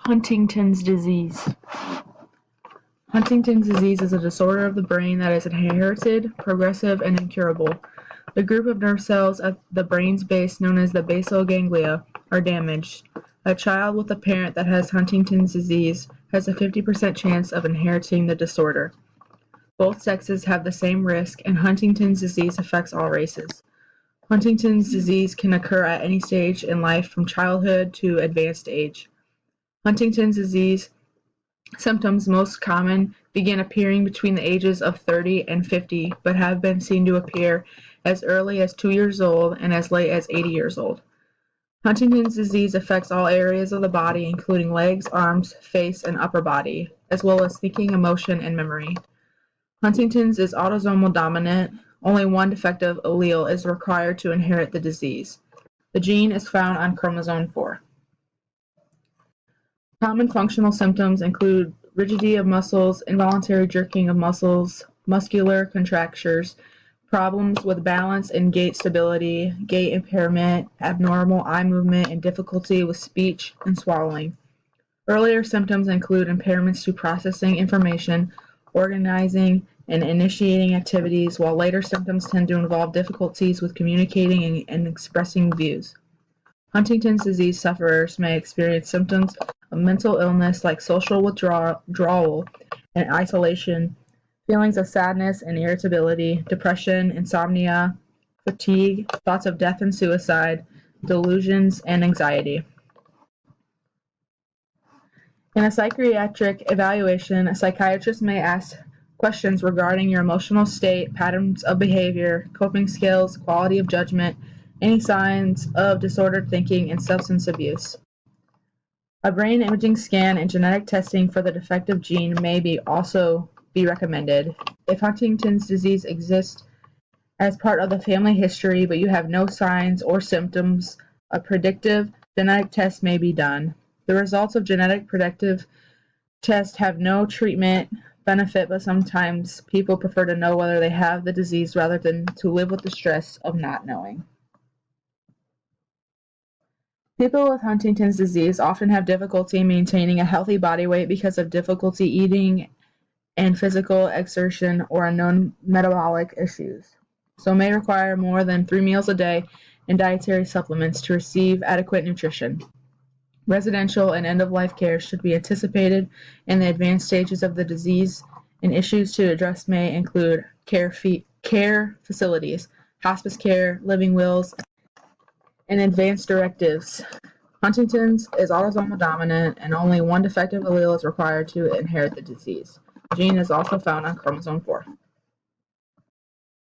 Huntington's disease. Huntington's disease is a disorder of the brain that is inherited, progressive, and incurable. The group of nerve cells at the brain's base, known as the basal ganglia, are damaged. A child with a parent that has Huntington's disease has a 50% chance of inheriting the disorder. Both sexes have the same risk, and Huntington's disease affects all races. Huntington's disease can occur at any stage in life from childhood to advanced age. Huntington's disease symptoms most common begin appearing between the ages of 30 and 50, but have been seen to appear as early as 2 years old and as late as 80 years old. Huntington's disease affects all areas of the body, including legs, arms, face, and upper body, as well as thinking, emotion, and memory. Huntington's is autosomal dominant. Only one defective allele is required to inherit the disease. The gene is found on chromosome 4. Common functional symptoms include rigidity of muscles, involuntary jerking of muscles, muscular contractures, problems with balance and gait stability, gait impairment, abnormal eye movement, and difficulty with speech and swallowing. Earlier symptoms include impairments to processing information, organizing, and initiating activities, while later symptoms tend to involve difficulties with communicating and expressing views. Huntington's disease sufferers may experience symptoms of mental illness like social withdrawal and isolation, feelings of sadness and irritability, depression, insomnia, fatigue, thoughts of death and suicide, delusions, and anxiety. In a psychiatric evaluation, a psychiatrist may ask questions regarding your emotional state, patterns of behavior, coping skills, quality of judgment, any signs of disordered thinking, and substance abuse. A brain imaging scan and genetic testing for the defective gene may also be recommended. If Huntington's disease exists as part of the family history, but you have no signs or symptoms, a predictive genetic test may be done. The results of genetic predictive tests have no treatment benefit, but sometimes people prefer to know whether they have the disease rather than to live with the stress of not knowing. People with Huntington's disease often have difficulty maintaining a healthy body weight because of difficulty eating and physical exertion or unknown metabolic issues, so may require more than 3 meals a day and dietary supplements to receive adequate nutrition. Residential and end-of-life care should be anticipated in the advanced stages of the disease, and issues to address may include care facilities, hospice care, living wills, and advanced directives. Huntington's is autosomal dominant, and only one defective allele is required to inherit the disease. The gene is also found on chromosome 4.